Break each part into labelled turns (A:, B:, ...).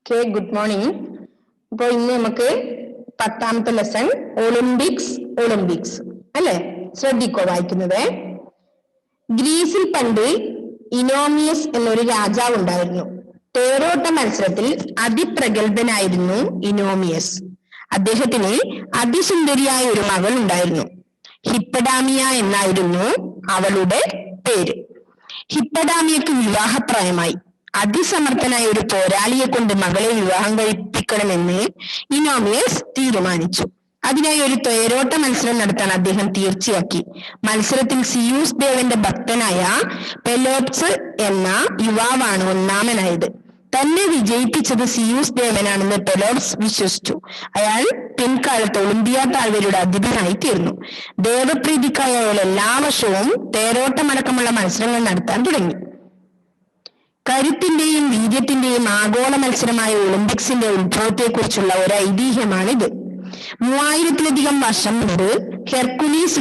A: Okay, good morning. അപ്പോൾ ഇന്ന് നമുക്ക് 10ാമത്തെ ലെസൺ ഒളിമ്പിക്സ് അല്ലെ? ശ്രദ്ധിക്കോ വായിക്കുന്നത്. ഗ്രീസിൽ പണ്ട് ഇനോമിയസ് എന്നൊരു രാജാവ് ഉണ്ടായിരുന്നു. തേരോട്ട മത്സരത്തിൽ അതിപ്രഗത്ഭനായിരുന്നു ഇനോമിയസ്. അദ്ദേഹത്തിന് അതിസുന്ദരിയായ ഒരു മകൾ ഉണ്ടായിരുന്നു. ഹിപ്പഡാമിയ എന്നായിരുന്നു അവളുടെ പേര്. ഹിപ്പഡാമിയക്ക് വിവാഹപ്രായമായി. അതിസമർത്ഥനായ ഒരു പോരാളിയെ കൊണ്ട് മകളെ വിവാഹം കഴിപ്പിക്കണമെന്ന് ഇനോമിയസ് തീരുമാനിച്ചു. അതിനായി ഒരു തേരോട്ട മത്സരം നടത്താൻ അദ്ദേഹം തീർച്ചയാക്കി. മത്സരത്തിൽ സിയൂസ് ദേവന്റെ ഭക്തനായ പെലോപ്സ് എന്ന യുവാവാണ് ഒന്നാമനായത്. തന്നെ വിജയിപ്പിച്ചത് സിയൂസ് ദേവനാണെന്ന് പെലോപ്സ് വിശ്വസിച്ചു. അയാൾ പിൻകാലത്ത് ഒളിമ്പിയ താഴ്വരയുടെ അധിപനായി തീർന്നു. ദേവപ്രീതിക്കായി അയാൾ എല്ലാ വർഷവും തേരോട്ടമടക്കമുള്ള മത്സരങ്ങൾ നടത്താൻ തുടങ്ങി. കരുത്തിന്റെയും വീര്യത്തിന്റെയും ആഗോള മത്സരമായ ഒളിമ്പിക്സിന്റെ ഉത്ഭവത്തെക്കുറിച്ചുള്ള ഒരു ഐതിഹ്യമാണിത്. 3000-ലധികം വർഷം മുമ്പ് ഹെർക്കുലീസ്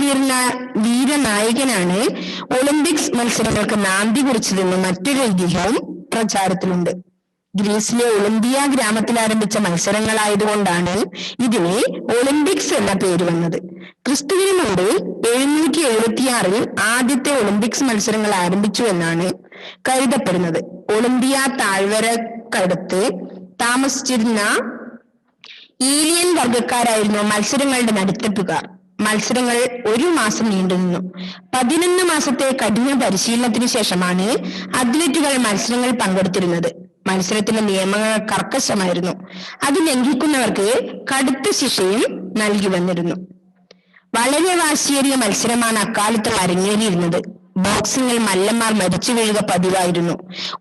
A: വീരനായകനാണ് ഒളിമ്പിക്സ് മത്സരങ്ങൾക്ക് നാന്ദി കുറിച്ചതെന്ന് മറ്റൊരു ഐതിഹ്യവും പ്രചാരത്തിലുണ്ട്. ഗ്രീസിലെ ഒളിമ്പിയ ഗ്രാമത്തിൽ ആരംഭിച്ച മത്സരങ്ങളായതുകൊണ്ടാണ് ഇതിന് ഒളിമ്പിക്സ് എന്ന പേര് വന്നത്. ക്രിസ്തുവിന് മുമ്പ് 776-ൽ ആദ്യത്തെ ഒളിമ്പിക്സ് മത്സരങ്ങൾ ആരംഭിച്ചു എന്നാണ് കരുതപ്പെടുന്നത്. ഒളിമ്പിയ താഴ്വരക്കടുത്ത് താമസിച്ചിരുന്ന ഈലിയൻ വർഗക്കാരായിരുന്നു മത്സരങ്ങളുടെ നടത്തിപ്പുകാർ. മത്സരങ്ങൾ 1 മാസം നീണ്ടുനിന്നു. 11 മാസത്തെ കഠിന പരിശീലനത്തിന് ശേഷമാണ് അത്ലറ്റുകൾ മത്സരങ്ങൾ പങ്കെടുത്തിരുന്നത്. മത്സരത്തിന്റെ നിയമങ്ങൾ കർക്കശമായിരുന്നു. അത് ലംഘിക്കുന്നവർക്ക് കടുത്ത ശിക്ഷയും നൽകി വന്നിരുന്നു. വളരെ വാശിയേറിയ മത്സരമാണ് അക്കാലത്ത് അരങ്ങേറിയിരുന്നത്. ബോക്സിംഗിൽ മല്ലന്മാർ മരിച്ചു വീഴുക പതിവായിരുന്നു.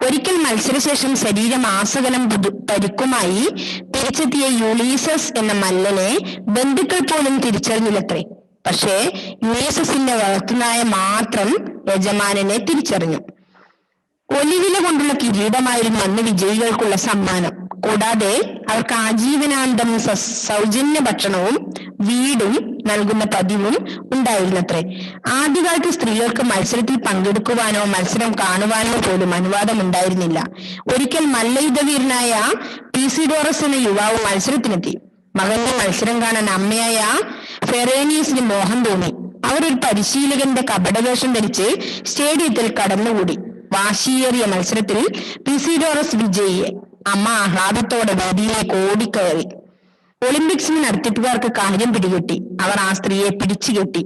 A: ഒരിക്കൽ മത്സരശേഷം ശരീരം ആസകലം പരിക്കുമായി തിരിച്ചെത്തിയ യുളീസസ് എന്ന മല്ലനെ ബന്ധുക്കൾ പോലും തിരിച്ചറിഞ്ഞില്ലത്രേ. പക്ഷേ യുളീസസിന്റെ വളർത്തുനായ മാത്രം യജമാനനെ തിരിച്ചറിഞ്ഞു. ഒലിവില കൊണ്ടുള്ള കിരീടമായിരുന്നു അന്ന് വിജയികൾക്കുള്ള സമ്മാനം. കൂടാതെ അവർക്ക് ആജീവനാന്തം സൗജന്യ ഭക്ഷണവും വീടും നൽകുന്ന പതിവും ഉണ്ടായിരുന്നത്രേ. ആദ്യകാലത്ത് സ്ത്രീകൾക്ക് മത്സരത്തിൽ പങ്കെടുക്കുവാനോ മത്സരം കാണുവാനോ പോലും അനുവാദം ഉണ്ടായിരുന്നില്ല. ഒരിക്കൽ മല്ലയുദ്ധവീരനായ പീസിഡോറസ് എന്ന യുവാവ് മത്സരത്തിനെത്തി. മകന്റെ മത്സരം കാണാൻ അമ്മയായ ഫെറേനീസിന് മോഹം തോന്നി. അവർ ഒരു പരിശീലകന്റെ കപടവേഷം ധരിച്ച് സ്റ്റേഡിയത്തിൽ കടന്നുകൂടി. വാശിയേറിയ മത്സരത്തിൽ പീസിഡോറസ് വിജയിയെ. അമ്മ ആഹ്ലാദത്തോടെ വേദിയിലേക്ക് ഓടിക്കയറി. ഒളിമ്പിക്സിന് നടത്തിപ്പുകാർക്ക് കാര്യം പിടികിട്ടി. അവർ ആ സ്ത്രീയെ പിടിച്ചുകെട്ടി.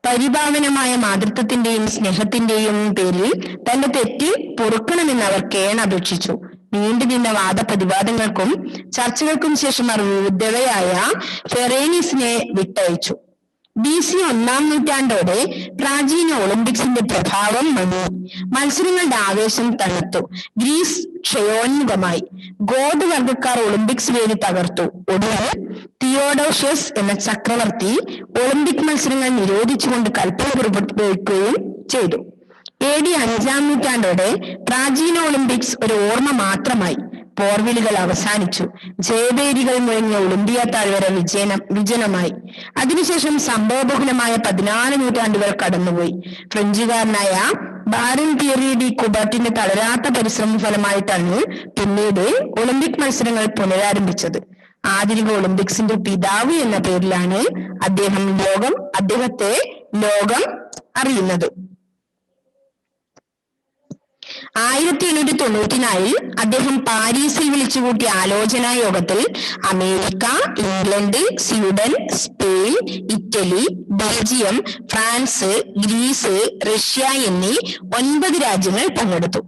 A: പരിഭാവനമായ മാതൃത്വത്തിന്റെയും സ്നേഹത്തിന്റെയും പേരിൽ തന്റെ തെറ്റ് പൊറുക്കണമെന്ന് അവർ കേണപേക്ഷിച്ചു. നീണ്ടുനിന്ന വാദപ്രതിവാദങ്ങൾക്കും ചർച്ചകൾക്കും ശേഷം അവർ വിധവയായ ഫെറേനീസിനെ വിട്ടയച്ചു. BC 1-ാം നൂറ്റാണ്ടോടെ പ്രാചീന ഒളിമ്പിക്സിന്റെ പ്രഭാവം മങ്ങി. മത്സരങ്ങളുടെ ആവേശം തണുത്തു. ഗ്രീസ് ക്ഷയോന്മുഖമായി. ഗോഡ് വർഗക്കാർ ഒളിമ്പിക്സ് വേദി തകർത്തു. ഒടുവിൽ തിയോഡോഷ്യസ് എന്ന ചക്രവർത്തി ഒളിമ്പിക് മത്സരങ്ങൾ നിരോധിച്ചുകൊണ്ട് കൽപ്പന പുറപ്പെടുവിക്കുകയും ചെയ്തു. AD 5-ാം നൂറ്റാണ്ടോടെ പ്രാചീന ഒളിമ്പിക്സ് ഒരു ഓർമ്മ മാത്രമായി. പോർവിളികൾ അവസാനിച്ചു. ജയഭേരികൾ മുഴങ്ങിയ ഒളിമ്പിയ താഴ്വര വിജനമായി. അതിനുശേഷം സംഭവബഹുലമായ 14 നൂറ്റാണ്ടുകൾ കടന്നുപോയി. ഫ്രഞ്ചുകാരനായ ബാരൻ പിയറി ഡി കുബർട്ടിന്റെ തളരാത്ത പരിശ്രമ ഫലമായിട്ടാണ് പിന്നീട് ഒളിമ്പിക് മത്സരങ്ങൾ പുനരാരംഭിച്ചത്. ആധുനിക ഒളിമ്പിക്സിന്റെ പിതാവ് എന്ന പേരിലാണ് അദ്ദേഹത്തെ ലോകം അറിയുന്നത്. 1894-ൽ അദ്ദേഹം പാരീസിൽ വിളിച്ചുകൂട്ടിയ ആലോചനാ യോഗത്തിൽ America, England, Sweden, Spain, Italy, Belgium, France, Greece, Russia എന്നീ 9 രാജ്യങ്ങൾ പങ്കെടുത്തു.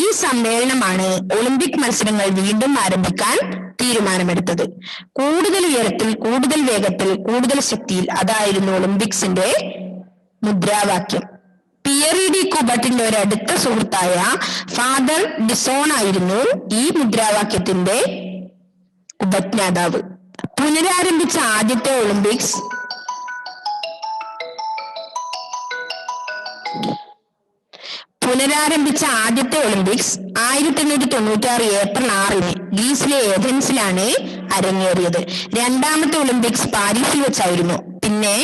A: ഈ സമ്മേളനമാണ് ഒളിമ്പിക് മത്സരങ്ങൾ വീണ്ടും ആരംഭിക്കാൻ തീരുമാനമെടുത്തത്. കൂടുതൽ ഉയരത്തിൽ, കൂടുതൽ വേഗത്തിൽ, കൂടുതൽ ശക്തിയിൽ, അതായിരുന്നു ഒളിമ്പിക്സിന്റെ മുദ്രാവാക്യം. പിയറി ഡി കുബർട്ടിന്റെ ഒരു അടുത്ത സുഹൃത്തായ ഫാദർ ഡിസോൺ ആയിരുന്നു ഈ മുദ്രാവാക്യത്തിന്റെ ഉപജ്ഞാതാവ്. പുനരാരംഭിച്ച ആദ്യത്തെ ഒളിമ്പിക്സ് 1896 ഏപ്രിൽ 6-ന് ഗ്രീസിലെ ഏഥൻസിലാണ് അരങ്ങേറിയത്. രണ്ടാമത്തെ ഒളിമ്പിക്സ് പാരീസിൽ വെച്ചായിരുന്നു. പിന്നെ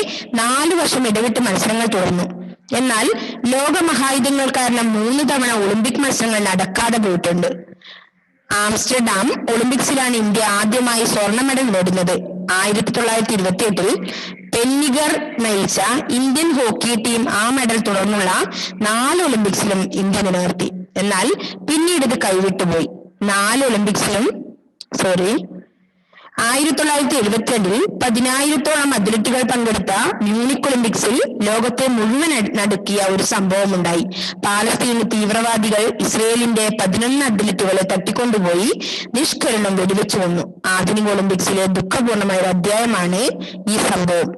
A: 4 വർഷം ഇടവിട്ട് മത്സരങ്ങൾ തുടർന്നു. എന്നാൽ ലോകമഹായുദ്ധങ്ങൾ കാരണം 3 തവണ ഒളിമ്പിക് മത്സരങ്ങൾ നടക്കാതെ പോയിട്ടുണ്ട്. ആംസ്റ്റർഡാം ഒളിമ്പിക്സിലാണ് ഇന്ത്യ ആദ്യമായി സ്വർണ്ണ മെഡൽ നേടുന്നത്. 1928 പെന്നിഗർ നയിച്ച ഇന്ത്യൻ ഹോക്കി ടീം ആ മെഡൽ തുടർന്നുള്ള 4 ഒളിമ്പിക്സിലും ഇന്ത്യ നിലനിർത്തി. എന്നാൽ പിന്നീട് ഇത് കൈവിട്ടുപോയി. 4 ഒളിമ്പിക്സിലും 1972 10,000-ഓളം അത്ലറ്റുകൾ പങ്കെടുത്ത മ്യൂണിക് ഒളിമ്പിക്സിൽ ലോകത്തെ മുഴുവൻ നടുക്കിയ ഒരു സംഭവം ഉണ്ടായി. പാലസ്തീൻ തീവ്രവാദികൾ ഇസ്രയേലിന്റെ 11 അത്ലറ്റുകളെ തട്ടിക്കൊണ്ടുപോയി നിഷ്കരുണം വെടിവെച്ചു കൊന്നു. ആധുനിക ഒളിമ്പിക്സിലെ ദുഃഖപൂർണമായ ഒരു അധ്യായമാണ് ഈ സംഭവം.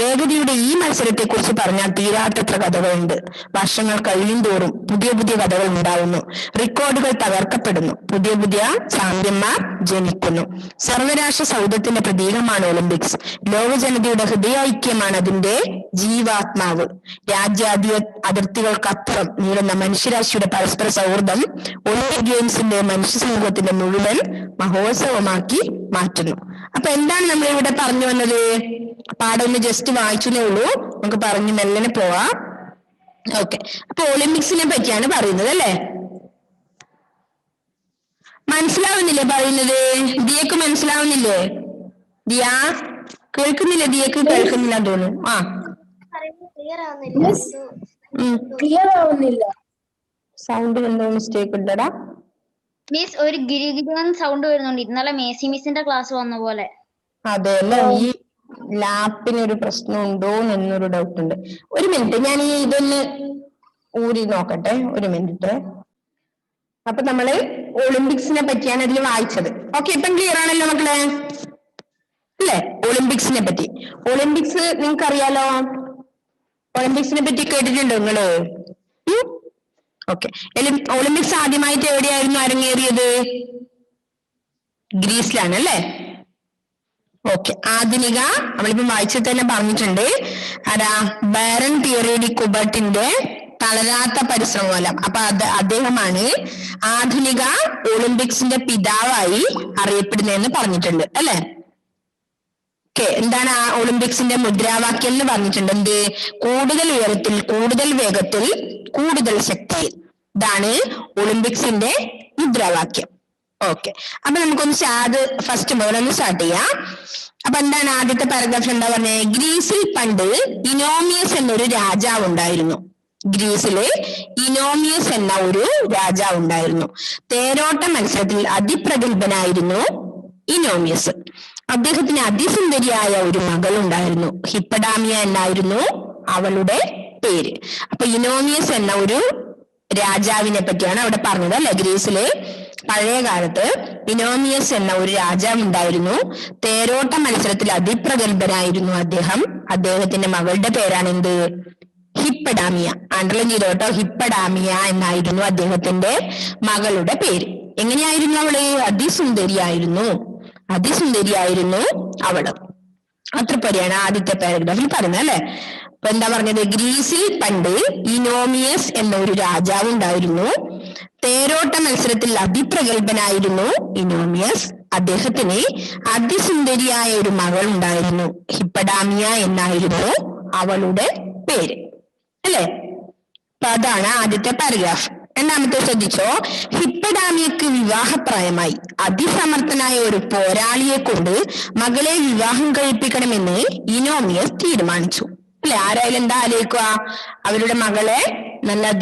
A: വേഗതയുടെ ഈ മത്സരത്തെ കുറിച്ച് പറഞ്ഞാൽ തീരാത്തത്ര കഥകളുണ്ട്. വർഷങ്ങൾ കഴിയും തോറും പുതിയ പുതിയ കഥകൾ ഉണ്ടാവുന്നു. റെക്കോർഡുകൾ തകർക്കപ്പെടുന്നു. പുതിയ പുതിയ ചാമ്പ്യന്മാർ ജനിക്കുന്നു. സർവരാഷ്ട്ര സൗധത്തിന്റെ പ്രതീകമാണ് ഒളിമ്പിക്സ്. ലോക ജനതയുടെ ഹൃദയൈക്യമാണ് അതിന്റെ ജീവാത്മാവ്. രാജ്യാധിപ അതിർത്തികൾക്കപ്പുറം നീളുന്ന മനുഷ്യരാശിയുടെ പരസ്പര സൗഹൃദം ഒളിമ്പിക് ഗെയിംസിന്റെ മനുഷ്യ സമൂഹത്തിന്റെ മുഴുവൻ മഹോത്സവമാക്കി മാറ്റുന്നു. അപ്പൊ എന്താണ് നമ്മൾ ഇവിടെ പറഞ്ഞു വന്നത്? പാഠം ഒന്ന് ജസ്റ്റ് വായിച്ചേ ഉള്ളൂ, നമുക്ക് പറഞ്ഞു മെല്ലനെ പോവാം. ഓക്കെ, അപ്പൊ ഒളിമ്പിക്സിനെ പറ്റിയാണ് പറയുന്നത് അല്ലെ? മനസ്സിലാവുന്നില്ലേ പറയുന്നത്? ദിയക്ക് മനസ്സിലാവുന്നില്ലേ? ദിയ കേൾക്കുന്നില്ല? ദിയക്ക് കേൾക്കുന്നില്ല തോന്നുന്നു. സൗണ്ട് എന്തോ മിസ്റ്റേക്ക് ഉണ്ടടാ.
B: മിസ് ഒരു ഗിരിഗിരി സൗണ്ട് വരുന്നുണ്ട്. ഇന്നലെ മേസി മിസ്സിന്റെ ക്ലാസ് വന്ന പോലെ.
A: അതെ അല്ലേ, ഈ ലാപ്പിന് ഒരു പ്രശ്നം ഉണ്ടോ എന്നൊരു ഡൗട്ട് ഉണ്ട്. ഒരു മിനിറ്റ്, ഞാൻ ഈ ഇതൊന്ന് ഊരി നോക്കട്ടെ, ഒരു മിനിറ്റ്. അപ്പൊ നമ്മള് ഒളിമ്പിക്സിനെ പറ്റിയാണ് ഇതിൽ വായിച്ചത്. ഓക്കെ, ഇപ്പം ക്ലിയർ ആണല്ലോ മക്കളെ അല്ലെ? ഒളിമ്പിക്സിനെ പറ്റി. ഒളിമ്പിക്സ് നിങ്ങൾക്ക് അറിയാലോ. ഒളിമ്പിക്സിനെ പറ്റി കേട്ടിട്ടുണ്ടോ നിങ്ങള്? ഓക്കെ, ഒളിമ്പിക്സ് ആദ്യമായിട്ട് എവിടെയായിരുന്നു അരങ്ങേറിയത്? ഗ്രീസിലാണ് അല്ലെ? ഓക്കെ, ആധുനിക നമ്മളിപ്പം വായിച്ചത് തന്നെ പറഞ്ഞിട്ടുണ്ട്. ആരാ? ബാരൻ പിയറെ ഡി കുബർട്ടിന്റെ തളരാത്ത പരിശ്രമഫലം. അപ്പൊ അദ്ദേഹമാണ് ആധുനിക ഒളിമ്പിക്സിന്റെ പിതാവായി അറിയപ്പെടുന്നതെന്ന് പറഞ്ഞിട്ടുണ്ട് അല്ലെ? ഓക്കെ, എന്താണ് ആ ഒളിമ്പിക്സിന്റെ മുദ്രാവാക്യം എന്ന് പറഞ്ഞിട്ടുണ്ട്? എന്ത്? കൂടുതൽ ഉയരത്തിൽ, കൂടുതൽ വേഗത്തിൽ, കൂടുതൽ ശക്തിയിൽ. ഇതാണ് ഒളിമ്പിക്സിന്റെ മുദ്രാവാക്യം. ഓക്കെ, അപ്പൊ നമുക്കൊന്ന് ഫസ്റ്റ് മുതൽ ഒന്ന് സ്റ്റാർട്ട് ചെയ്യാം. അപ്പൊ എന്താണ് ആദ്യത്തെ പാരഗ്രാഫ് എന്താ പറഞ്ഞത്? ഗ്രീസിൽ പണ്ട് ഇനോമിയസ് എന്നൊരു രാജാവ് ഉണ്ടായിരുന്നു. ഗ്രീസില് ഇനോമിയസ് എന്ന ഒരു രാജാവ് ഉണ്ടായിരുന്നു. തേരോട്ട മത്സരത്തിൽ അതിപ്രഗത്ഭനായിരുന്നു ഇനോമിയസ്. അദ്ദേഹത്തിന് അതിസുന്ദരിയായ ഒരു മകൾ ഉണ്ടായിരുന്നു. ഹിപ്പഡാമിയ എന്നായിരുന്നു അവളുടെ പേര്. അപ്പൊ ഇനോമിയസ് എന്ന ഒരു രാജാവിനെ പറ്റിയാണ് അവിടെ പറഞ്ഞത് അല്ലെ? ഗ്രീസിലെ പഴയ കാലത്ത് ഇനോമിയസ് എന്ന ഒരു രാജാവ് ഉണ്ടായിരുന്നു. തേരോട്ട മത്സരത്തിൽ അതിപ്രഗത്ഭനായിരുന്നു അദ്ദേഹം. അദ്ദേഹത്തിന്റെ മകളുടെ പേരാണ് എന്ത്? ഹിപ്പഡാമിയ. അണ്ടർലൈൻ ചെയ്തോട്ടോ, ഹിപ്പഡാമിയ എന്നായിരുന്നു അദ്ദേഹത്തിന്റെ മകളുടെ പേര്. എങ്ങനെയായിരുന്നു അവള്? അതിസുന്ദരിയായിരുന്നു. അതിസുന്ദരിയായിരുന്നു അവള്. അത്ര പേരെയാണ് ആദ്യത്തെ പാരഗ്രാഫിൽ പറയുന്നത് അല്ലെ? അപ്പൊ എന്താ പറഞ്ഞത്? ഗ്രീസിൽ പണ്ട് ഇനോമിയസ് എന്ന ഒരു രാജാവ് ഉണ്ടായിരുന്നു. തേരോട്ട മത്സരത്തിൽ അതിപ്രഗത്ഭനായിരുന്നു ഇനോമിയസ്. അദ്ദേഹത്തിന് അതിസുന്ദരിയായ ഒരു മകൾ ഉണ്ടായിരുന്നു. ഹിപ്പഡാമിയ എന്നായിരുന്നു അവളുടെ പേര് അല്ലെ? അപ്പൊ അതാണ് ആദ്യത്തെ പാരഗ്രാഫ്. രണ്ടാമത്തെ ശ്രദ്ധിച്ചോ. ഹിപ്പഡാമിയക്ക് വിവാഹപ്രായമായി. അതിസമർത്ഥനായ ഒരു പോരാളിയെ കൊണ്ട് മകളെ വിവാഹം കഴിപ്പിക്കണമെന്ന് ഇനോമിയസ് തീരുമാനിച്ചു അല്ലെ? ആരായാലും എന്താ ആലോചിക്കുക? അവരുടെ മകളെ നല്ല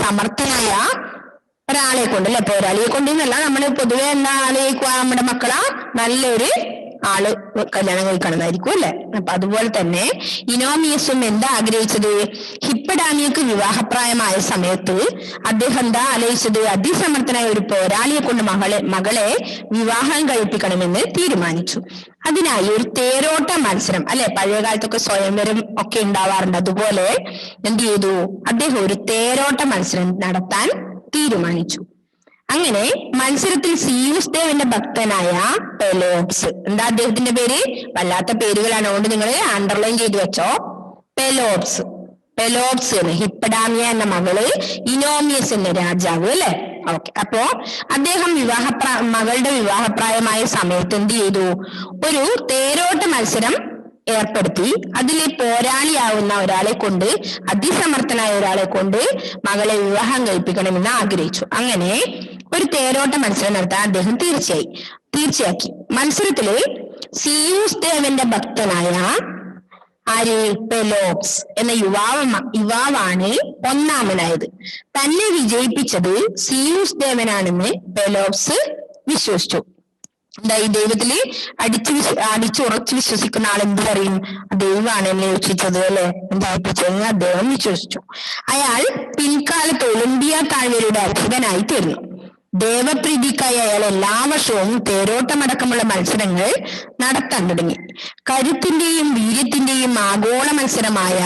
A: സമർത്ഥനായ ഒരാളെ കൊണ്ട് അല്ലെ? പോരാളിയെ കൊണ്ട് എന്നല്ല, നമ്മള് പൊതുവെ എന്താ ആലോചിക്കുക? നമ്മുടെ മക്കളെ നല്ലൊരു ആള് കല്യാണം കഴിക്കണമെന്നായിരിക്കും അല്ലെ? അപ്പൊ അതുപോലെ തന്നെ ഇനോമിയസും എന്താ ആഗ്രഹിച്ചത്? ഹിപ്പഡാമിയക്ക് വിവാഹപ്രായമായ സമയത്ത് അദ്ദേഹം എന്താ ആലോചിച്ചത്? അതിസമർത്ഥനായ ഒരു പോരാളിയെ കൊണ്ട് മകളെ വിവാഹം കഴിപ്പിക്കണമെന്ന് തീരുമാനിച്ചു. അതിനായി ഒരു തേരോട്ട മത്സരം അല്ലെ? പഴയ കാലത്തൊക്കെ സ്വയംവരം ഒക്കെ ഉണ്ടാവാറുണ്ട്. അതുപോലെ എന്ത് ചെയ്തു? അദ്ദേഹം ഒരു തേരോട്ട മത്സരം നടത്താൻ തീരുമാനിച്ചു. അങ്ങനെ മത്സരത്തിൽ സിയൂസ് ദേവന്റെ ഭക്തനായ പെലോപ്സ്, എന്താ അദ്ദേഹത്തിന്റെ പേര്? വല്ലാത്ത പേരുകളാണ്, അതുകൊണ്ട് നിങ്ങൾ അണ്ടർലൈൻ ചെയ്തു വെച്ചോ. പെലോപ്സ് എന്ന്. ഹിപ്പഡാമിയ എന്ന മകള്, ഇനോമിയസ് എന്ന രാജാവ് അല്ലെ? ഓക്കെ, അപ്പോ അദ്ദേഹം മകളുടെ വിവാഹപ്രായമായ സമയത്ത് എന്ത് ചെയ്തു? ഒരു തേരോട്ട മത്സരം ഏർപ്പെടുത്തി അതിൽ പോരാളിയാവുന്ന ഒരാളെ കൊണ്ട്, അതിസമർത്ഥനായ ഒരാളെ കൊണ്ട് മകളെ വിവാഹം കഴിപ്പിക്കണമെന്ന് ആഗ്രഹിച്ചു. അങ്ങനെ ഒരു തേരോട്ട മത്സരം നടത്താൻ അദ്ദേഹം തീർച്ചയാക്കി. മത്സരത്തില് സിയൂസ് ദേവന്റെ ഭക്തനായ ആര്, പെലോപ്സ് എന്ന യുവാവാണ് ഒന്നാമനായത്. തന്നെ വിജയിപ്പിച്ചത് സിയൂസ് ദേവനാണെന്ന് പെലോപ്സ് വിശ്വസിച്ചു. ഈ ദൈവത്തില് അടിച്ചുറച്ചു വിശ്വസിക്കുന്ന ആൾ എന്ത് പറയും? ദൈവമാണ് എന്നെ രക്ഷിച്ചത് അല്ലെ, ജയിപ്പിച്ചതെന്ന് അദ്ദേഹം വിശ്വസിച്ചു. അയാൾ പിൽക്കാലത്ത് ഒളിമ്പിയ താഴ്വരയുടെ അധിപനായി തീർന്നു. ദേവപ്രീതിക്കായി അയാൾ എല്ലാ വർഷവും തേരോട്ടമടക്കമുള്ള മത്സരങ്ങൾ നടത്താൻ തുടങ്ങി. കരുത്തിന്റെയും വീര്യത്തിന്റെയും ആഗോള മത്സരമായ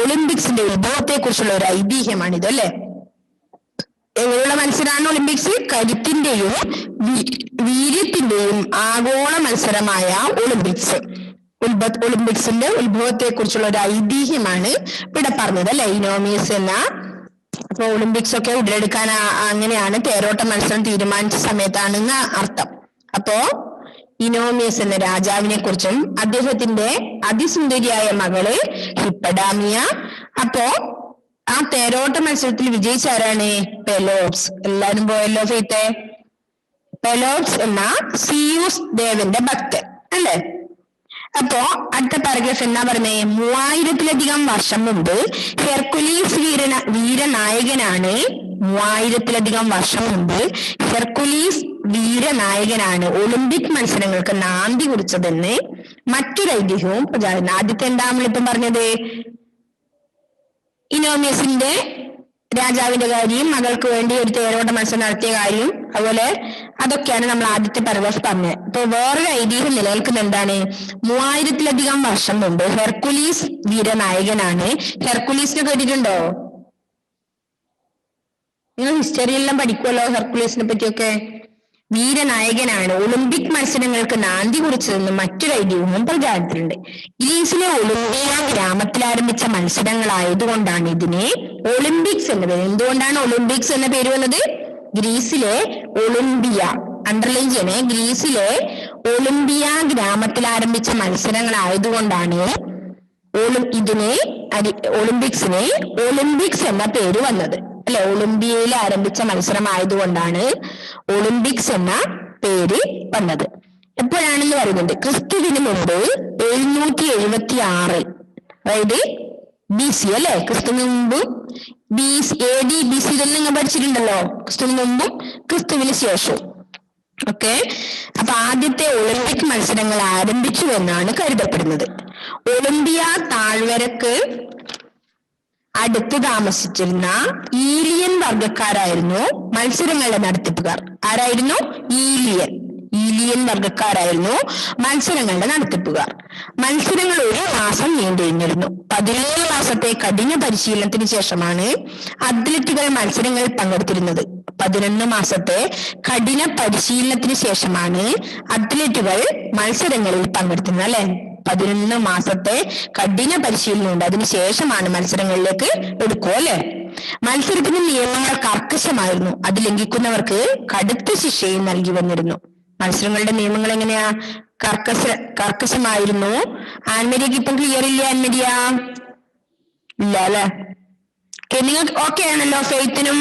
A: ഒളിമ്പിക്സിന്റെ ഉത്ഭവത്തെ കുറിച്ചുള്ള ഒരു ഐതിഹ്യമാണിത് അല്ലെ. എങ്ങനെയുള്ള മത്സരമാണ് ഒളിമ്പിക്സ്? കരുത്തിന്റെയും വീര്യത്തിന്റെയും ആഗോള മത്സരമായ ഒളിമ്പിക്സിന്റെ ഉത്ഭവത്തെ കുറിച്ചുള്ള ഒരു ഐതിഹ്യമാണ് ഇവിടെ പറഞ്ഞത് അല്ലെ, ഇനോമിയസ് എന്ന. അപ്പൊ ഒളിമ്പിക്സ് ഒക്കെ ഉടലെടുക്കാൻ അങ്ങനെയാണ് തേരോട്ട മത്സരം തീരുമാനിച്ച സമയത്താണെന്ന് അർത്ഥം. അപ്പോ ഇനോമിയസ് എന്ന രാജാവിനെ കുറിച്ചും അദ്ദേഹത്തിന്റെ അതിസുന്ദരിയായ മകള് ഹിപ്പഡാമിയ. അപ്പോ ആ തേരോട്ട മത്സരത്തിൽ വിജയിച്ച ആരാണ്? പെലോപ്സ്. എല്ലാരും പോയല്ലോ ഫെയ്ത്തെ. പെലോപ്സ് എന്ന സിയൂസ് ദേവന്റെ ഭക്തൻ അല്ലെ. അപ്പോ അടുത്ത പാരഗ്രാഫ് എന്നാ പറഞ്ഞേ? 3000-ലധികം വർഷം മുമ്പ് ഹെർക്കുലീസ് വീരനായകനാണ് 3000-ലധികം വർഷം മുമ്പ് ഹെർക്കുലീസ് വീരനായകനാണ് ഒളിമ്പിക് മത്സരങ്ങൾക്ക് നാന്ദി കുറിച്ചതെന്ന് മറ്റൊരു ഐതിഹ്യവും പ്രചാരം. ആദ്യത്തെ എന്താ നമ്മളിപ്പം പറഞ്ഞത്? ഇനോമിയസിന്റെ രാജാവിന്റെ കാര്യം, മകൾക്ക് വേണ്ടി ഒരു തേരോട്ട മത്സരം നടത്തിയ കാര്യം, അതുപോലെ അതൊക്കെയാണ് നമ്മൾ ആദ്യത്തെ പാരഗ്രാഫ് പറഞ്ഞത്. ഇപ്പൊ വേറൊരു ഐതിഹ്യം നിലനിൽക്കുന്ന എന്താണ്? 3000-ലധികം വർഷം മുമ്പ് ഹെർക്കുലീസ് വീരനായകനാണ്. ഹെർക്കുലീസിനെ കേട്ടിട്ടുണ്ടോ? നിങ്ങൾ ഹിസ്റ്ററിയെല്ലാം പഠിക്കുമല്ലോ ഹെർക്കുലീസിനെ പറ്റിയൊക്കെ. വീരനായകനാണ് ഒളിമ്പിക് മത്സരങ്ങൾക്ക് നാന്ദി കുറിച്ചതെന്ന് മറ്റൊരു ഐതിഹ്യവും പ്രചാരത്തിലുണ്ട്. ഗ്രീസിലെ ഒളിമ്പിയ ഗ്രാമത്തിൽ ആരംഭിച്ച മത്സരങ്ങളായതുകൊണ്ടാണ് ഇതിനെ ഒളിമ്പിക്സ് എന്ന പേര്. എന്തുകൊണ്ടാണ് ഒളിമ്പിക്സ് എന്ന പേര് വന്നത്? ഗ്രീസിലെ ഒളിമ്പിയ, അണ്ടർലൈൻ ചെയ്യണേ, ഗ്രീസിലെ ഒളിമ്പിയ ഗ്രാമത്തിൽ ആരംഭിച്ച മത്സരങ്ങളായതുകൊണ്ടാണ് ഒളിമ്പിക്സിന് ഒളിമ്പിക്സ് എന്ന പേര് വന്നത് അല്ലെ. ഒളിമ്പിയയിൽ ആരംഭിച്ച മത്സരമായതുകൊണ്ടാണ് ഒളിമ്പിക്സ് എന്ന പേര് വന്നത്. എപ്പോഴാണെന്ന് പറയുന്നുണ്ട്? ക്രിസ്തുവിന് മുമ്പ് 776, അതായത് BC അല്ലെ. ക്രിസ്തുവിന് മുമ്പ് AD BC ഇതെല്ലാം നിങ്ങൾ പഠിച്ചിട്ടുണ്ടല്ലോ. ക്രിസ്തുവിന് മുമ്പും ക്രിസ്തുവിന് ശേഷവും. ഓക്കെ. അപ്പൊ ആദ്യത്തെ ഒളിമ്പിക് മത്സരങ്ങൾ ആരംഭിച്ചു എന്നാണ് കരുതപ്പെടുന്നത്. ഒളിമ്പിയ താഴ്വരക്ക് അടുത്ത് താമസിച്ചിരുന്ന ഈലിയൻ വർഗക്കാരായിരുന്നു മത്സരങ്ങളുടെ നടത്തിപ്പുകാർ. ആരായിരുന്നു? ഈലിയൻ വർഗക്കാരായിരുന്നു മത്സരങ്ങളുടെ നടത്തിപ്പുകാർ. മത്സരങ്ങൾ 1 മാസം നീണ്ടുനിന്നിരുന്നു. 17 മാസത്തെ കഠിന പരിശീലനത്തിന് ശേഷമാണ് അത്ലറ്റുകൾ മത്സരങ്ങളിൽ പങ്കെടുത്തിരുന്നത്. 11 മാസത്തെ കഠിന പരിശീലനത്തിന് ശേഷമാണ് അത്ലറ്റുകൾ മത്സരങ്ങളിൽ പങ്കെടുത്തിരുന്നത് അല്ലെ. 11 മാസത്തെ കഠിന പരിശീലനം ഉണ്ട്, അതിനുശേഷമാണ് മത്സരങ്ങളിലേക്ക് എടുക്കുക അല്ലെ. മത്സരത്തിന് നിയമങ്ങൾ കർക്കശമായിരുന്നു. അത് ലംഘിക്കുന്നവർക്ക് കടുത്ത ശിക്ഷയും നൽകി വന്നിരുന്നു. മത്സരങ്ങളുടെ നിയമങ്ങൾ എങ്ങനെയാ? കർക്കശമായിരുന്നു. ആൻമരിയക്ക് ഇപ്പം ക്ലിയർ ഇല്ല? ആൻമരിയ ഇല്ല അല്ലെ. നിങ്ങൾ ഓക്കെ ആണല്ലോ? ഫെയ്ത്തിനും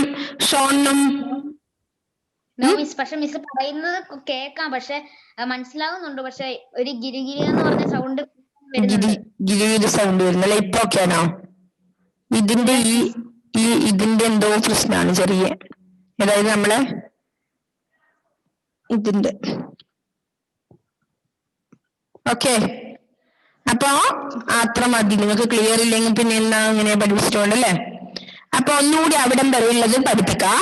A: ഷോണിനും?
B: പക്ഷെ മിസ് പറയുന്നത് കേക്കാം, പക്ഷെ മനസ്സിലാവുന്നുണ്ട്. പക്ഷെ ഒരു ഗിരിഗിരി എന്ന് പറഞ്ഞ സൗണ്ട്
A: ഗിരി സൗണ്ട് വരുന്നല്ലേ. ഇപ്പൊ ഓക്കെ ആണോ? ഇതിന്റെ എന്തോ പ്രശ്നമാണ് ചെറിയ, അതായത് നമ്മളെ ഇതിന്റെ. ഓക്കെ. അപ്പൊ അത്ര മതി. നിങ്ങൾക്ക് ക്ലിയർ ഇല്ലെങ്കിൽ പിന്നെ എന്നാ ഇങ്ങനെ പഠിപ്പിച്ചിട്ടുണ്ടല്ലേ. അപ്പൊ ഒന്നുകൂടി അവിടം വരെയുള്ളത് പഠിപ്പിക്കാം.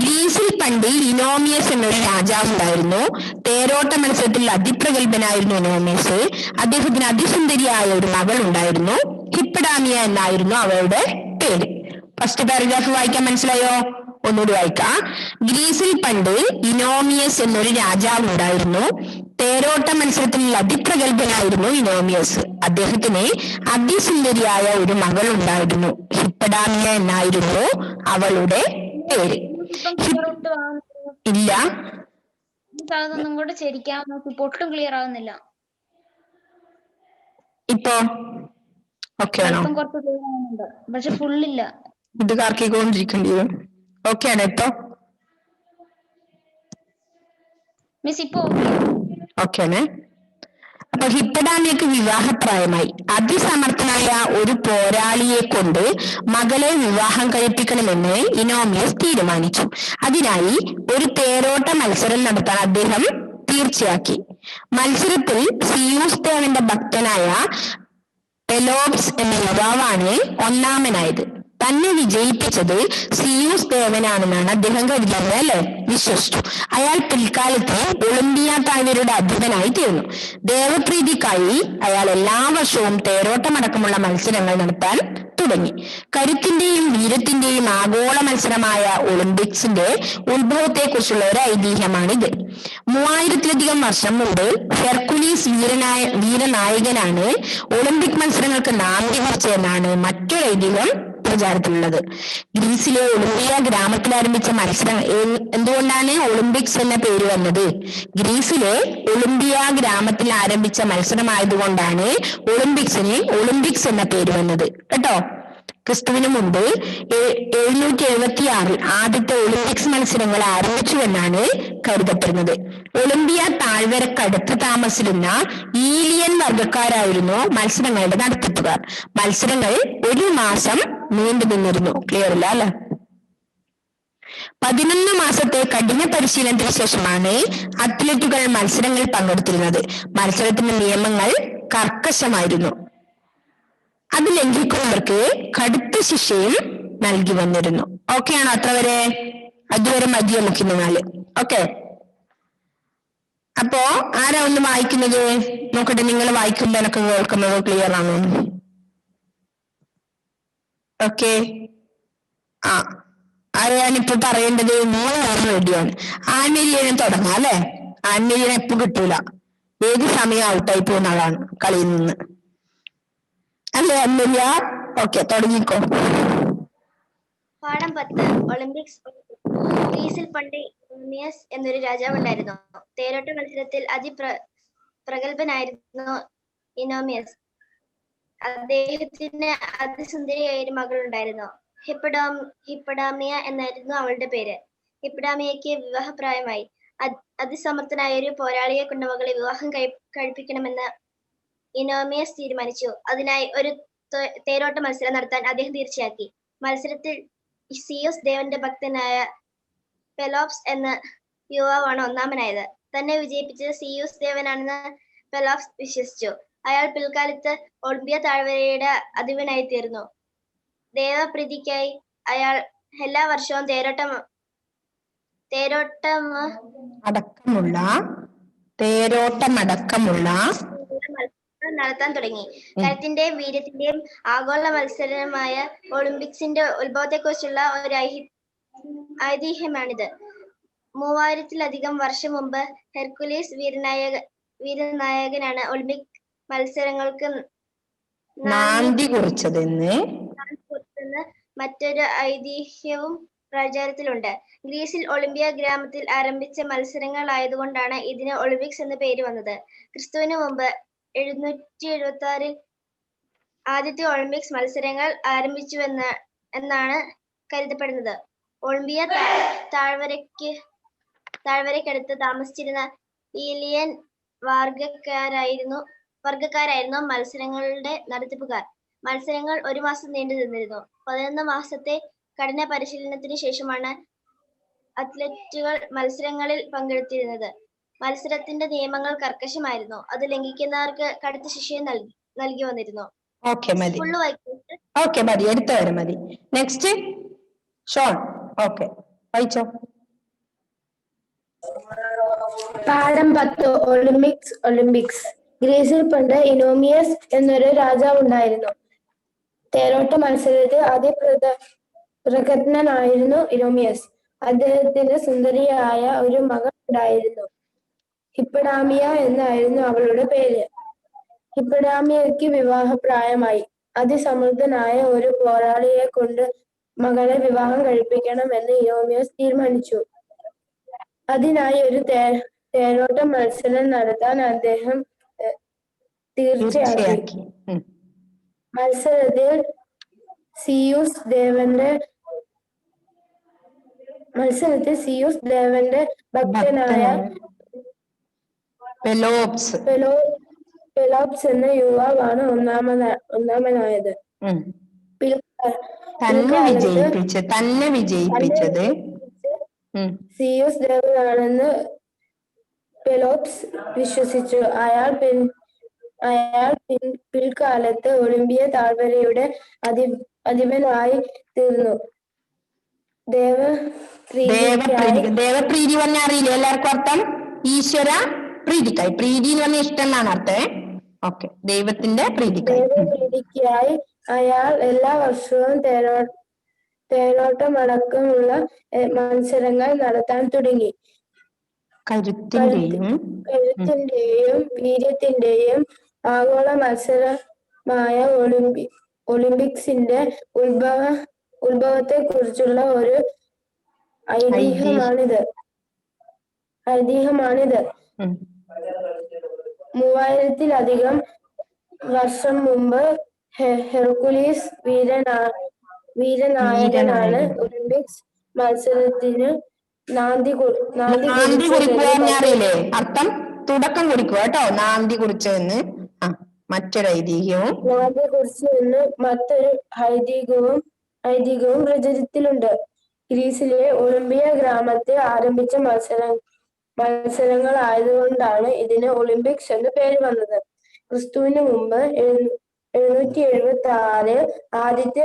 A: ഗ്രീസിൽ പണ്ട് ഇനോമിയസ് എന്നൊരു രാജാവ് ഉണ്ടായിരുന്നു. തേരോട്ട മത്സരത്തിൽ അതിപ്രഗത്ഭനായിരുന്നു ഇനോമിയസ്. അദ്ദേഹത്തിന് അതിസുന്ദരിയായ ഒരു മകൾ ഉണ്ടായിരുന്നു. ഹിപ്പഡാമിയ എന്നായിരുന്നു അവളുടെ പേര്. ഫസ്റ്റ് പാരഗ്രാഫ് വായിക്കാൻ മനസ്സിലായോ? ഒന്നുകൂടി വായിക്കാം. ഗ്രീസിൽ പണ്ട് ഇനോമിയസ് എന്നൊരു രാജാവ് ഉണ്ടായിരുന്നു. തേരോട്ട മത്സരത്തിൽ അതിപ്രഗത്ഭനായിരുന്നു ഇനോമിയസ്. അദ്ദേഹത്തിന് അതിസുന്ദരിയായ ഒരു മകൾ ഉണ്ടായിരുന്നു. ഹിപ്പഡാമിയ എന്നായിരുന്നു അവളുടെ പേര്. ഇല്ല,
B: ഒന്നും കൂടെ ശരിക്കും ഒട്ടും ക്ലിയർ ആവുന്നില്ല.
A: ഇപ്പോ ഓക്കെ ആണോ?
B: അല്പം കുറച്ച് ദൂരമുണ്ട് പക്ഷെ ഫുള്ളില്ല.
A: ഇത് കറക്കിക്കൊണ്ടിരിക്കേണ്ടി വരും. ഓക്കെ ആണോ ഇപ്പൊ?
B: മിസ് ഇപ്പൊ ഓക്കെ.
A: ഓക്കെ ആണേ. അപ്പൊ ഹിപ്പഡാമിയക്ക് വിവാഹപ്രായമായി. അതിസമർത്ഥനായ ഒരു പോരാളിയെ കൊണ്ട് മകളെ വിവാഹം കഴിപ്പിക്കണമെന്ന് ഇനോമിയസ് തീരുമാനിച്ചു. അതിനായി ഒരു തേരോട്ട മത്സരം നടത്താൻ അദ്ദേഹം തീർച്ചയാക്കി. മത്സരത്തിൽ സിയൂസ് ദേവന്റെ ഭക്തനായ പെലോപ്സ് എന്ന യുവാവാണ് ഒന്നാമനായത്. തന്നെ വിജയിപ്പിച്ചത് സിയൂസ് ദേവനാണെന്നാണ് അദ്ദേഹം കരുതുന്നത്, അല്ലെ? വിശ്വസിച്ചു. അയാൾ പിൽക്കാലത്ത് ഒളിമ്പിയ താഴ്വരയുടെ അധിപനായി തീർന്നു. ദേവപ്രീതിക്കായി അയാൾ എല്ലാ വർഷവും തേരോട്ടമടക്കമുള്ള മത്സരങ്ങൾ നടത്താൻ തുടങ്ങി. കരുത്തിന്റെയും വീരത്തിന്റെയും ആഗോള മത്സരമായ ഒളിമ്പിക്സിന്റെ ഉത്ഭവത്തെക്കുറിച്ചുള്ള ഒരു ഐതിഹ്യമാണിത്. 3000-ലധികം വർഷം മുമ്പ് ഹെർക്കുലീസ് വീരനായകനാണ് ഒളിമ്പിക് മത്സരങ്ങൾക്ക് നാന്ദി കുറിച്ചതെന്നാണ് മറ്റൊരു ഐതിഹ്യം പ്രചാരത്തിലുള്ളത്. ഗ്രീസിലെ ഒളിമ്പിയ ഗ്രാമത്തിൽ ആരംഭിച്ച മത്സരം എന്തുകൊണ്ടാണ് ഒളിമ്പിക്സ് എന്ന പേര് വന്നത്? ഗ്രീസിലെ ഒളിമ്പിയ ഗ്രാമത്തിൽ ആരംഭിച്ച മത്സരമായതുകൊണ്ടാണ് ഒളിമ്പിക്സ് എന്ന പേര് വന്നത് കേട്ടോ. ക്രിസ്തുവിന് മുമ്പ് 776 ആദ്യത്തെ ഒളിമ്പിക്സ് മത്സരങ്ങൾ ആരംഭിച്ചുവെന്നാണ് കരുതപ്പെടുന്നത്. ഒളിമ്പിയ താഴ്വരക്കടുത്ത് താമസിച്ചിരുന്ന ഈലിയൻ വർഗക്കാരായിരുന്നു മത്സരങ്ങളുടെ നടത്തിപ്പുകാർ. മത്സരങ്ങൾ 1 മാസം നീണ്ടു നിന്നിരുന്നു. ക്ലിയർ ഇല്ല അല്ലെ? 11 മാസത്തെ കഠിന പരിശീലനത്തിന് ശേഷമാണ് അത്ലറ്റുകൾ മത്സരങ്ങളിൽ പങ്കെടുത്തിരുന്നത്. മത്സരത്തിന്റെ നിയമങ്ങൾ കർക്കശമായിരുന്നു. അത് ലംഘിക്കുന്നവർക്ക് കടുത്ത ശിക്ഷയും നൽകി വന്നിരുന്നു. ഓക്കെ ആണോ അത്ര വരെ? അതുവരെ മതിയോ മുഖ്യനാല്? ഓക്കെ. അപ്പോ ആരാ ഒന്ന് വായിക്കുന്നത്? നോക്കട്ടെ, നിങ്ങൾ വായിക്കുമ്പോ എനിക്ക് കേൾക്കുന്നത് ക്ലിയർ ആണോ? ഓക്കെ. ആരെയാണിപ്പോ പറയേണ്ടത്? 3 റെഡിയാണ്. ആൻമേരിയനെ തുടങ്ങാം അല്ലെ? ആൻമേരിയനെ എപ്പോ കിട്ടൂല, ഏത് സമയം ഔട്ടായി പോകുന്ന ആളാണ് കളിയിൽ നിന്ന്, അല്ലേ ആൻമേരിയ? ഓക്കെ, തുടങ്ങിക്കോ.
C: പാഠം 10. ഒളിമ്പിക്സ്. ഗ്രീസിൽ പണ്ട് ഇനോമിയസ് എന്നൊരു രാജാവ് ഉണ്ടായിരുന്നു. തേരോട്ട മത്സരത്തിൽ പ്രഗത്ഭനായിരുന്നു ഇനോമിയസ്. അദ്ദേഹത്തിന് അതിസുന്ദരിയായ ഒരു മകൾ ഉണ്ടായിരുന്നു. ഹിപ്പഡാമിയ എന്നായിരുന്നു അവളുടെ പേര്. ഹിപ്പഡാമിയയ്ക്ക് വിവാഹപ്രായമായി. അതിസമർത്ഥനായ ഒരു പോരാളിയെ കൊണ്ട് മകളെ വിവാഹം കഴിപ്പിക്കണമെന്ന് ഇനോമിയസ് തീരുമാനിച്ചു. അതിനായി ഒരു തേരോട്ട മത്സരം നടത്താൻ അദ്ദേഹം തീർച്ചയാക്കി. മത്സരത്തിൽ സിയൂസ് ദേവന്റെ ഭക്തനായ പെലോപ്സ് എന്ന യുവാവാണ് ഒന്നാമനായത്. തന്നെ വിജയിപ്പിച്ചത് സിയൂസ് ദേവനാണെന്ന് പെലോപ്സ് വിശ്വസിച്ചു. അയാൾ പിൽക്കാലത്ത് ഒളിമ്പിയ താഴ്വരയുടെ അധിപനായി തീർന്നു. ദേവപ്രീതിക്കായി അയാൾ എല്ലാ വർഷവും
A: തേരോട്ടമടക്കമുള്ള
C: നടത്താൻ തുടങ്ങി. കരുത്തിന്റെയും വീര്യത്തിന്റെയും ആഗോള മത്സരമായ ഒളിമ്പിക്സിന്റെ ഉത്ഭവത്തെക്കുറിച്ചുള്ള ഒരു ഐതിഹ്യമാണിത്. 3000-ലധികം വർഷം മുമ്പ് ഹെർക്കുലീസ് വീരനായകനാണ് ഒളിമ്പിക് മത്സരങ്ങൾക്ക് നാന്ദി കുറിച്ചതെന്ന് മറ്റൊരു ഐതിഹ്യവും പ്രചാരത്തിലുണ്ട്. ഗ്രീസിൽ ഒളിമ്പിയ ഗ്രാമത്തിൽ ആരംഭിച്ച മത്സരങ്ങളായതുകൊണ്ടാണ് ഇതിന് ഒളിമ്പിക്സ് എന്ന പേര് വന്നത്. ക്രിസ്തുവിന് മുമ്പ് 776-ൽ ആദ്യത്തെ ഒളിമ്പിക്സ് മത്സരങ്ങൾ ആരംഭിച്ചുവെന്നാണ് കരുതപ്പെടുന്നത്. ഒളിമ്പിയ താഴ്വരയ്ക്കടുത്ത് താമസിച്ചിരുന്ന ഈലിയൻ വർഗക്കാരായിരുന്നു മത്സരങ്ങളുടെ നടത്തിപ്പുകാർ. മത്സരങ്ങൾ 1 മാസം നീണ്ടു നിന്നിരുന്നു. 11 മാസത്തെ കഠിന പരിശീലനത്തിന് ശേഷമാണ് അത്ലറ്റുകൾ മത്സരങ്ങളിൽ പങ്കെടുത്തിരുന്നത്. മത്സരത്തിന്റെ നിയമങ്ങൾ കർക്കശമായിരുന്നു. അത് ലംഘിക്കുന്നവർക്ക് കടുത്ത ശിക്ഷയും നൽകി വന്നിരുന്നു.
A: മതി, എടുത്തവരെ മതി. Next Sean. ഓക്കെ, വായിച്ചോ.
D: പാഠം 10. ഒളിമ്പിക്സ്. ഗ്രീസിൽ പണ്ട് ഇനോമിയസ് എന്നൊരു രാജാവ് ഉണ്ടായിരുന്നു. തേരോട്ട മത്സരത്തിൽ അതിപ്രഗത്ഭനായിരുന്നു ഇനോമിയസ്. അദ്ദേഹത്തിന് സുന്ദരിയായ ഒരു മകൾ ഉണ്ടായിരുന്നു. ഹിപ്പഡാമിയ എന്നായിരുന്നു അവളുടെ പേര്. ഹിപ്പഡാമിയയ്ക്ക് വിവാഹപ്രായമായി. അതിസമർത്ഥനായ ഒരു പോരാളിയെ കൊണ്ട് മകളെ വിവാഹം കഴിപ്പിക്കണമെന്ന് ഇനോമിയസ് തീരുമാനിച്ചു. അതിനായി ഒരു തേരോട്ട മത്സരം നടത്താൻ അദ്ദേഹം തീർച്ചയാക്കി.
A: ഉം.
D: മത്സരത്തിൽ സിയൂസ് ദേവന്റെ ഭക്തനായ
A: പെലോപ്സ്
D: പെലോപ്സ് എന്ന യുവാവാണ് ഒന്നാമനായത്. പിൽക്കാ-
A: തന്നെ
D: പിൽക്കാലത്ത്
A: വിജയിപ്പിച്ചത്
D: സിയൂസ് ദേവനാണെന്ന് പെലോപ്സ് വിശ്വസിച്ചു. അയാൾ പിൽക്കാലത്ത് ഒളിമ്പിയ താഴ്വരയുടെ അധിപനായി തീർന്നു.
A: ദേവപ്രീതി പറഞ്ഞ അറിയില്ലേ എല്ലാവർക്കും അർത്ഥം? ഈശ്വര പ്രീതിക്കായി. പ്രീതി എന്ന് പറഞ്ഞ ഇഷ്ടം എന്നാണ് അർത്ഥം. ഓക്കെ, ദൈവത്തിന്റെ പ്രീതിക്കായി.
D: ദൈവപ്രീതിക്കായി അയാൾ എല്ലാ വർഷവും തേരോട്ടമടക്കമുള്ള മത്സരങ്ങൾ നടത്താൻ തുടങ്ങി.
A: കരുത്തിന്റെയും
D: വീര്യത്തിന്റെയും ആഗോള മത്സരമായ ഒളിമ്പിക്സിന്റെ ഉത്ഭവത്തെ കുറിച്ചുള്ള ഒരു ഐതിഹ്യമാണിത്. 3000-ലധികം വർഷം മുമ്പ് ഹെർക്കുലീസ് വീരനായകനാണ് ഒളിമ്പിക്സ് മത്സരത്തിന് നാന്ദി
A: അറിയില്ലേ അർത്ഥം? തുടക്കം കുറിക്കുക കേട്ടോ, നാന്ദി കുറിച്ചെന്ന്. മറ്റൊരു ഐതിഹ്യവും
D: മറ്റൊരു ഐതിഹ്യവും പ്രചരിത്തിലുണ്ട്. ഗ്രീസിലെ ഒളിമ്പിയ ഗ്രാമത്തിൽ ആരംഭിച്ച മത്സരങ്ങൾ ആയതുകൊണ്ടാണ് ഇതിന് ഒളിമ്പിക്സ് എന്ന് പേര് വന്നത്. ക്രിസ്തുവിന് മുമ്പ് 776 ആദ്യത്തെ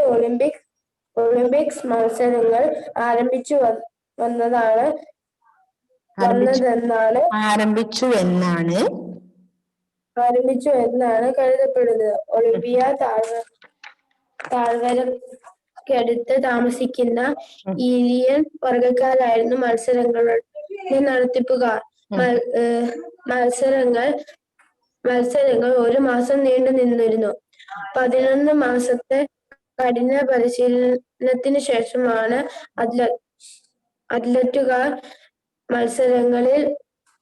D: ഒളിമ്പിക്സ് മത്സരങ്ങൾ ആരംഭിച്ചു എന്നാണ് കരുതപ്പെടുന്നത്. ഒളിമ്പിയ താഴ്വരക്കടുത്ത് താമസിക്കുന്ന ഈലിയൻ വർഗക്കാരായിരുന്നു മത്സരങ്ങളുടെ നടത്തിപ്പുകാർ. മത്സരങ്ങൾ 1 മാസം നീണ്ടു നിന്നിരുന്നു. 11 മാസത്തെ കഠിന പരിശീലനത്തിന് ശേഷമാണ് അത്ലറ്റുകാർ മത്സരങ്ങളിൽ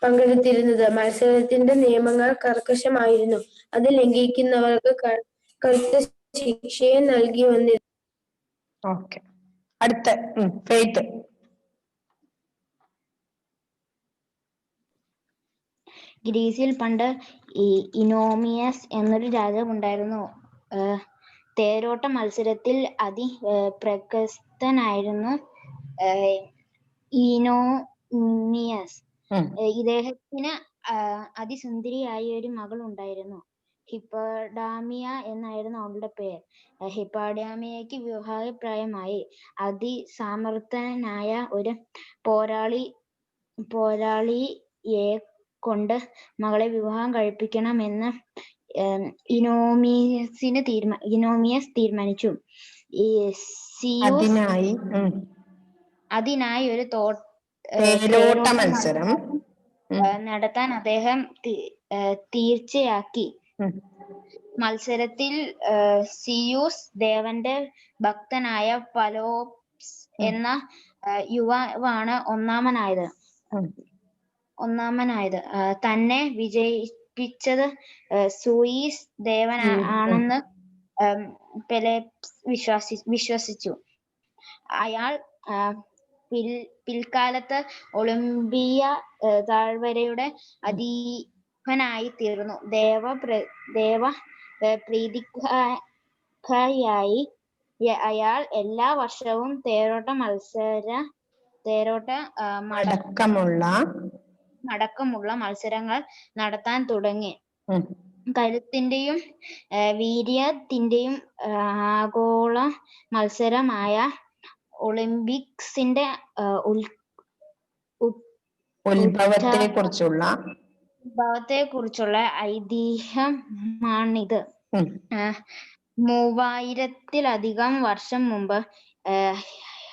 D: പങ്കെടുത്തിരുന്നത്. മത്സരത്തിന്റെ നിയമങ്ങൾ കർക്കശമായിരുന്നു. അത് ലംഘിക്കുന്നവർക്ക് കടുത്ത ശിക്ഷയും നൽകി വന്നിരുന്നു.
A: അടുത്ത ഫെയ്ത്ത്.
B: ഗ്രീസിൽ പണ്ട് ഇനോമിയസ് എന്നൊരു രാജാവ് ഉണ്ടായിരുന്നു. തേരോട്ട മത്സരത്തിൽ പ്രശസ്തനായിരുന്നു ഇനോമിയസ്. ഇദ്ദേഹത്തിന് അതിസുന്ദരിയായ ഒരു മകൾ ഉണ്ടായിരുന്നു. ഹിപ്പഡാമിയ എന്നായിരുന്നു അവളുടെ പേര്. ഹിപ്പഡാമിയയ്ക്ക് വിവാഹപ്രായമായി. അതിസമർത്ഥനായ ഒരു പോരാളിയെ കൊണ്ട് മകളെ വിവാഹം കഴിപ്പിക്കണമെന്ന് ഇനോമിയസ് തീരുമാനിച്ചു. അതിനായി ഒരു തേരോട്ട മത്സരം നടത്താൻ അദ്ദേഹം തീർച്ചയാക്കി. മത്സരത്തിൽ സിയൂസ് ദേവന്റെ ഭക്തനായ പെലോപ്സ് എന്ന യുവാവാണ് ഒന്നാമനായത്. തന്നെ വിജയിപ്പിച്ചത് സൂയിസ് ദേവൻ ആണെന്ന് പെലോപ്സ് വിശ്വസിച്ചു. അയാൾ പിൽക്കാലത്ത് ഒളിമ്പിയ താഴ്വരയുടെ അധിപനായി തീർന്നു. പ്രീതിക്കായി അയാൾ എല്ലാ വർഷവും അടക്കമുള്ള മത്സരങ്ങൾ നടത്താൻ തുടങ്ങി. കരുത്തിന്റെയും വീര്യത്തിന്റെയും ആഗോള മത്സരമായ ഒളിമ്പിക്സിന്റെ ഉത്ഭവത്തെക്കുറിച്ചുള്ള ഐതിഹ്യമാണിത്. 3000-ലധികം വർഷം മുമ്പ്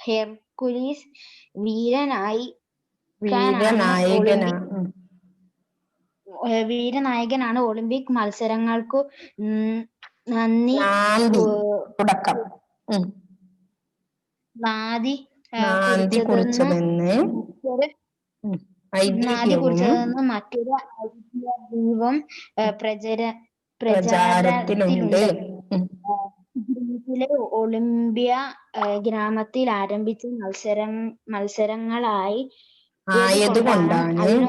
B: ഹെർക്കുലീസ് വീരനായകനാണ് ഒളിമ്പിക് മത്സരങ്ങൾക്കു നാന്ദി കുറിച്ചതെന്ന് മറ്റൊരു ഐതിഹ്യവും
A: പ്രചാരത്തിലുണ്ട്. ഉം.
B: ഗ്രീസിലെ ഒളിമ്പിയ ഗ്രാമത്തിൽ ആരംഭിച്ച മത്സരങ്ങളായി
A: ആയതുകൊണ്ടാണ്
B: അതിന്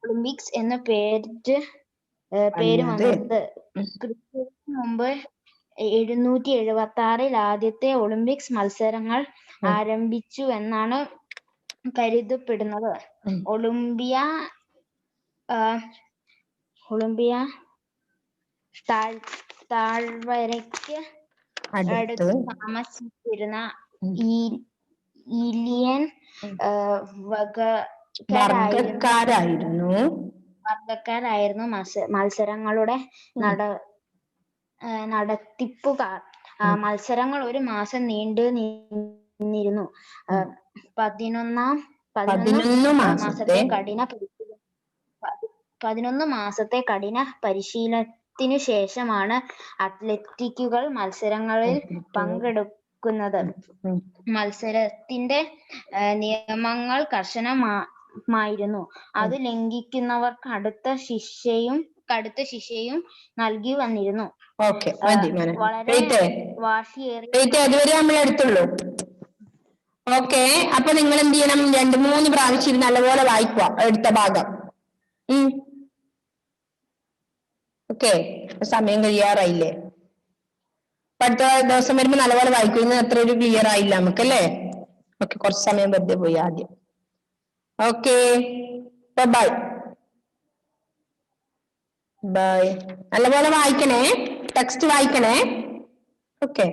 B: ഒളിമ്പിക്സ് എന്ന പേര് വന്നത്. ക്രിസ്തുവിന് മുമ്പ് 776 ആദ്യത്തെ ഒളിമ്പിക്സ് മത്സരങ്ങൾ ആരംഭിച്ചു എന്നാണ് കരുതപ്പെടുന്നത്. ഒളിമ്പിയ താഴ്വരയ്ക്ക് അടുത്ത് താമസിച്ചിരുന്ന ഇലിയൻ വർഗക്കാരായിരുന്നു മത്സരങ്ങളുടെ നടത്തിപ്പുകാർ. മത്സരങ്ങൾ ഒരു മാസം നീണ്ടു നിന്നിരുന്നു. 11 മാസത്തെ കഠിന പരിശീലനത്തിനു ശേഷമാണ് അത്ലറ്റുകൾ മത്സരങ്ങളിൽ പങ്കെടുക്കുന്നത്. മത്സരത്തിന്റെ നിയമങ്ങൾ കർശനമായിരുന്നു. അത് ലംഘിക്കുന്നവർക്ക് കടുത്ത ശിക്ഷയും നൽകി വന്നിരുന്നു. വളരെ വാശിയേറിയ
A: അതുവരെ നമ്മൾ എടുത്തുള്ളൂ. ഓക്കെ, അപ്പൊ നിങ്ങൾ എന്ത് ചെയ്യണം? 2-3 പ്രാവശ്യം ഇത് നല്ലപോലെ വായിക്കുക എടുത്ത ഭാഗം. ഓക്കെ, സമയം കഴിയാറായില്ലേ? അടുത്ത ദിവസം വരുമ്പോ നല്ലപോലെ വായിക്കുന്നത് അത്ര ഒരു ക്ലിയർ ആയില്ല നമുക്കല്ലേ? ഓക്കെ, കുറച്ച് സമയം വെറുതെ പോയി ആദ്യം. Okay, bye bye. നല്ലപോലെ വായിക്കണേ, ടെക്സ്റ്റ് വായിക്കണേ. ഓക്കെ.